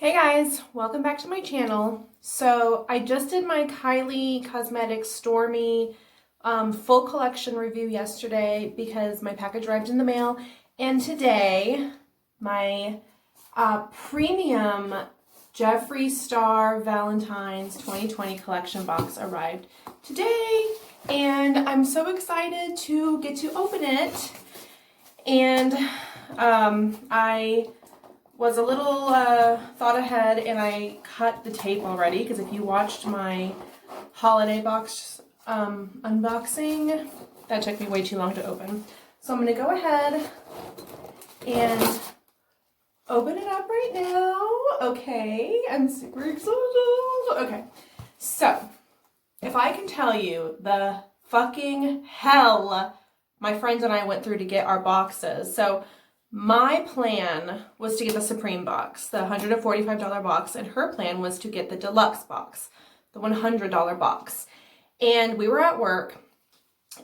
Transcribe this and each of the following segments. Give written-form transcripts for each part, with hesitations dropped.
Hey guys, welcome back to my channel. So I just did my Kylie Cosmetics Stormy full collection review yesterday because my package arrived in the mail, and today my premium Jeffree Star Valentine's 2020 collection box arrived today, and I'm so excited to get to open it. And I was a little thought ahead, and I cut the tape already because if you watched my holiday box unboxing, that took me way too long to open. So I'm going to go ahead and open it up right now. Okay, I'm super excited. Okay, so if I can tell you the fucking hell my friends and I went through to get our boxes. So my plan was to get the Supreme box, the $145 box, and her plan was to get the deluxe box, the $100 box. And we were at work,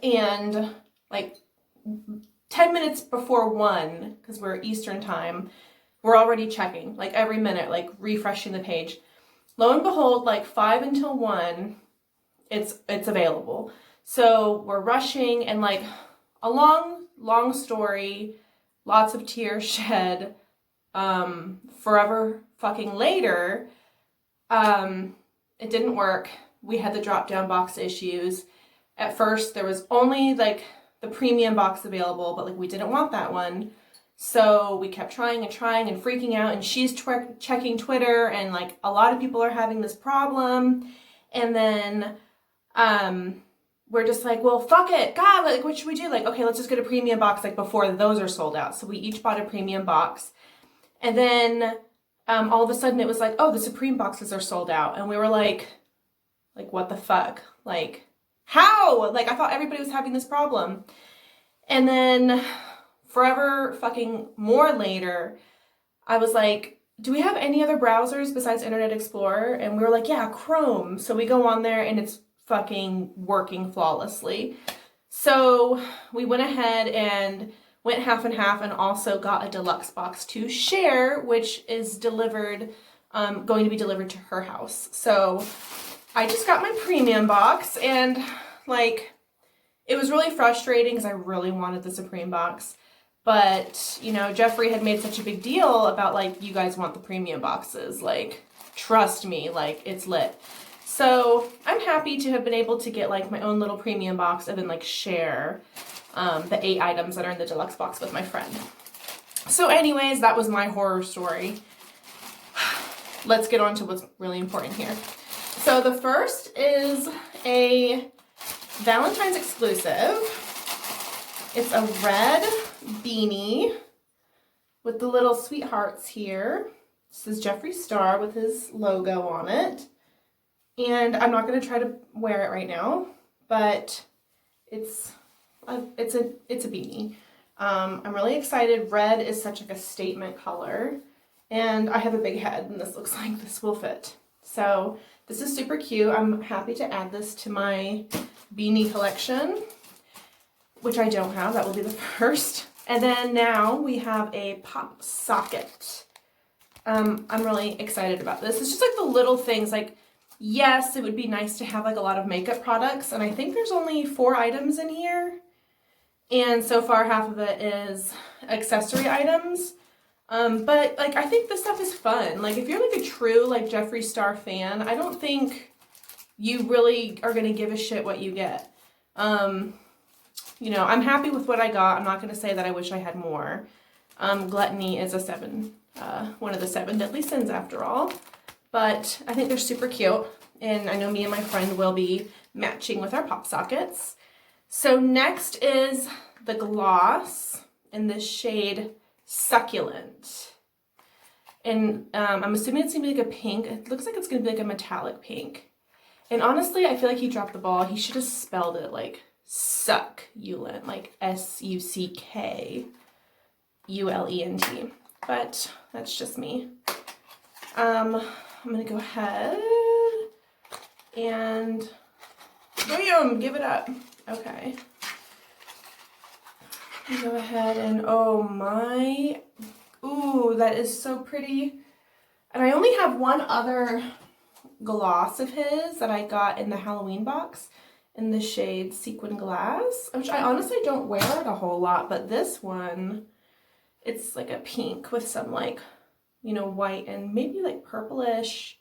and like 10 minutes before 1, because we're Eastern time, we're already checking, like every minute, like refreshing the page. Lo and behold, like 5 until 1, it's available. So we're rushing, and like a long story, lots of tears shed, forever fucking later, it didn't work. We had the drop down box issues. At first there was only like the premium box available, but like we didn't want that one. So we kept trying and freaking out, and she's checking Twitter, and like a lot of people are having this problem. And then we're just like, well, fuck it. God, like, what should we do? Like, okay, let's just get a premium box, like, before those are sold out. So we each bought a premium box. And then all of a sudden it was like, oh, the Supreme boxes are sold out. And we were like, what the fuck? Like, how? Like, I thought everybody was having this problem. And then forever fucking more later, I was like, do we have any other browsers besides Internet Explorer? And we were like, yeah, Chrome. So we go on there, and it's fucking working flawlessly. So we went ahead and went half and half, and also got a deluxe box to share, which is delivered, going to be delivered to her house. So I just got my premium box, and like, it was really frustrating because I really wanted the Supreme box. But, you know, Jeffree had made such a big deal about, like, you guys want the premium boxes. Like, trust me, like, it's lit. So I'm happy to have been able to get like my own little premium box and then like share the 8 items that are in the deluxe box with my friend. So anyways, that was my horror story. Let's get on to what's really important here. So the first is a Valentine's exclusive. It's a red beanie with the little sweethearts here. This is Jeffree Star with his logo on it. And I'm not going to try to wear it right now, but it's a beanie. I'm really excited. Red is such like a statement color, and I have a big head, and this looks like this will fit. So this is super cute. I'm happy to add this to my beanie collection, which I don't have. That will be the first. And then now we have a pop socket. I'm really excited about this. It's just like the little things, like, yes, it would be nice to have like a lot of makeup products, and I think there's only 4 items in here, and so far half of it is accessory items. But like, I think this stuff is fun. Like, if you're like a true like Jeffree Star fan, I don't think you really are gonna give a shit what you get. You know, I'm happy with what I got. I'm not gonna say that I wish I had more. Gluttony is a 7, one of the 7 deadly sins after all. But I think they're super cute, and I know me and my friend will be matching with our pop sockets. So next is the gloss in this shade Succulent. And I'm assuming it's going to be like a pink. It looks like it's going to be like a metallic pink. And honestly, I feel like he dropped the ball. He should have spelled it like succulent, like SUCKULENT. But that's just me. I'm going to go ahead and bam, give it up. Okay. Go ahead and, oh my, ooh, that is so pretty. And I only have one other gloss of his that I got in the Halloween box in the shade Sequin Glass, which I honestly don't wear it a whole lot, but this one, it's like a pink with some like, you know, white and maybe like purplish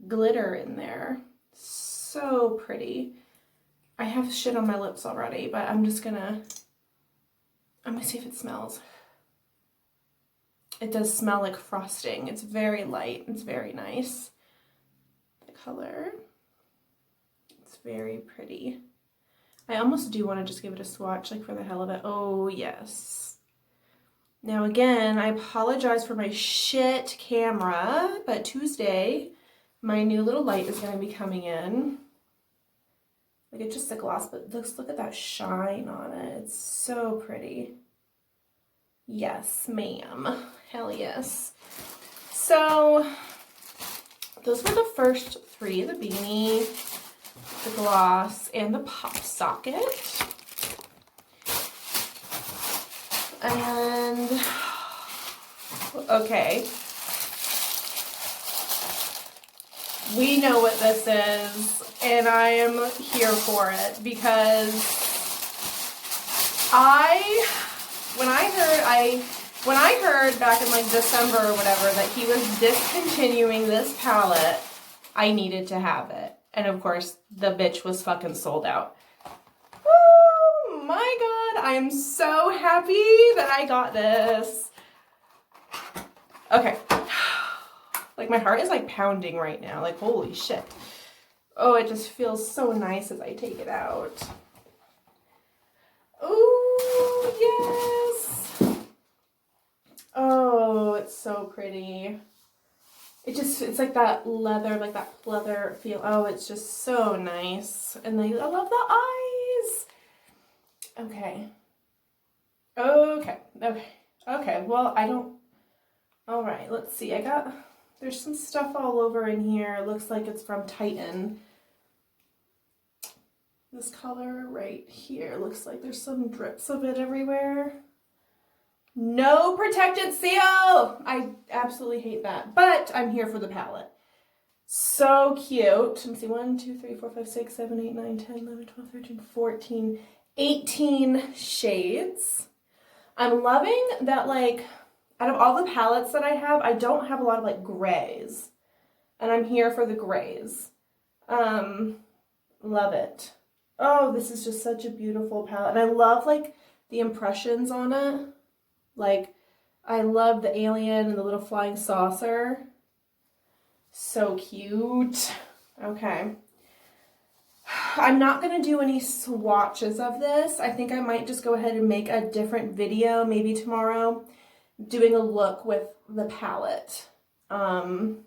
glitter in there. So pretty. I have shit on my lips already, but I'm gonna see if it smells. It does smell like frosting. It's very light. It's very nice. The color. It's very pretty. I almost do want to just give it a swatch, like for the hell of it. Oh, yes. Now again, I apologize for my shit camera, but Tuesday, my new little light is going to be coming in. Like, it's just a gloss, but look at that shine on it. It's so pretty. Yes, ma'am. Hell yes. So, those were the first three, the beanie, the gloss, and the pop socket. And, okay. We know what this is, and I am here for it because when I heard back in like December or whatever that he was discontinuing this palette, I needed to have it. And of course, the bitch was fucking sold out. Oh my god, I am so happy that I got this. Okay. Like, my heart is like pounding right now. Like, holy shit. Oh, it just feels so nice as I take it out. Oh, yes. Oh, it's so pretty. It's like that leather feel. Oh, it's just so nice. And I love the eyes. Okay. Okay. Well, all right, let's see. There's some stuff all over in here. It looks like it's from Titan. This color right here looks like there's some drips of it everywhere. No protected seal! I absolutely hate that, but I'm here for the palette. So cute. Let me see, 1, 2, 3, 4, 5, 6, 7, 8, 9, 10, 11, 12, 13, 14, 18 shades. I'm loving that, like, out of all the palettes that I have, I don't have a lot of like grays. And I'm here for the grays. Love it. Oh, this is just such a beautiful palette. And I love like the impressions on it. Like, I love the alien and the little flying saucer. So cute. Okay. I'm not going to do any swatches of this. I think I might just go ahead and make a different video, maybe tomorrow, doing a look with the palette. I'm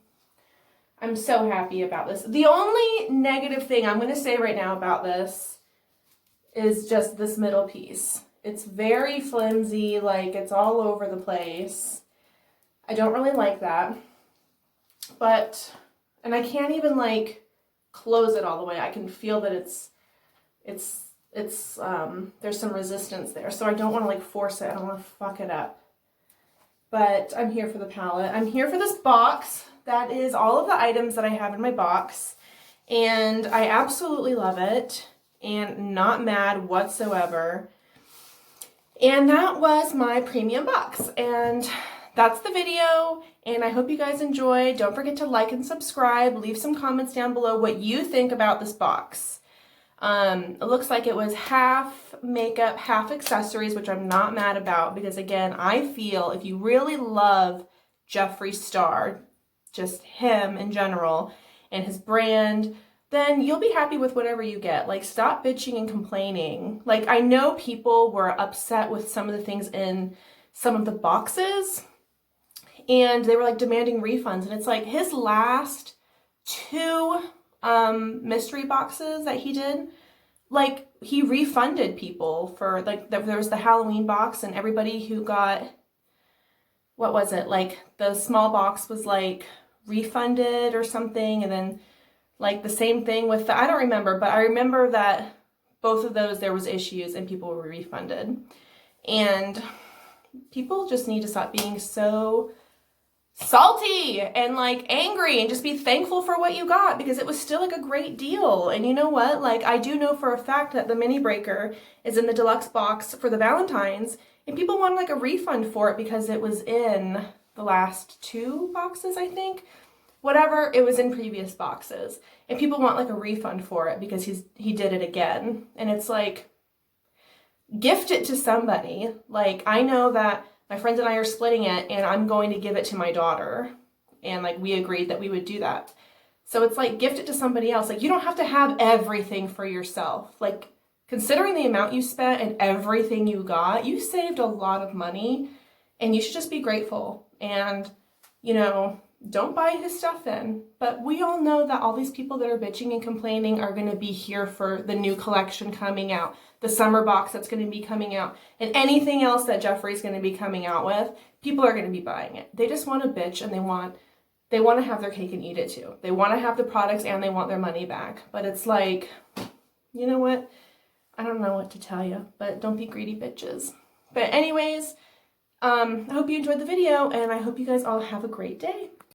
so happy about this. The only negative thing I'm going to say right now about this is just this middle piece. It's very flimsy, like it's all over the place. I don't really like that. But, and I can't even like close it all the way. I can feel that there's some resistance there. So I don't want to like force it. I don't want to fuck it up. But I'm here for the palette. I'm here for this box. That is all of the items that I have in my box. And I absolutely love it. And not mad whatsoever. And that was my premium box. And that's the video. And I hope you guys enjoyed. Don't forget to like and subscribe. Leave some comments down below what you think about this box. It looks like it was half makeup, half accessories, which I'm not mad about because, again, I feel if you really love Jeffree Star, just him in general, and his brand, then you'll be happy with whatever you get. Like, stop bitching and complaining. Like, I know people were upset with some of the things in some of the boxes, and they were, like, demanding refunds. And it's like, his last two mystery boxes that he did, like, he refunded people for, like, there was the Halloween box, and everybody who got, what was it, like, the small box was, like, refunded or something, and then, like, the same thing with the, I don't remember, but I remember that both of those, there was issues, and people were refunded. And people just need to stop being so salty and like angry and just be thankful for what you got, because it was still like a great deal. And you know what? Like, I do know for a fact that the mini breaker is in the deluxe box for the Valentines, and people want like a refund for it because it was in the last 2 boxes, I think. Whatever, it was in previous boxes. And people want like a refund for it because he did it again. And it's like, gift it to somebody. Like, I know that my friends and I are splitting it, and I'm going to give it to my daughter. And like, we agreed that we would do that. So it's like, gift it to somebody else. Like, you don't have to have everything for yourself. Like, considering the amount you spent and everything you got, you saved a lot of money, and you should just be grateful. And, you know, don't buy his stuff then. But we all know that all these people that are bitching and complaining are going to be here for the new collection coming out, the summer box that's going to be coming out, and anything else that Jeffree's going to be coming out with. People are going to be buying it. They just want to bitch, and they want to have their cake and eat it too. They want to have the products, and they want their money back. But it's like, you know what? I don't know what to tell you, but don't be greedy bitches. But anyways, I hope you enjoyed the video, and I hope you guys all have a great day.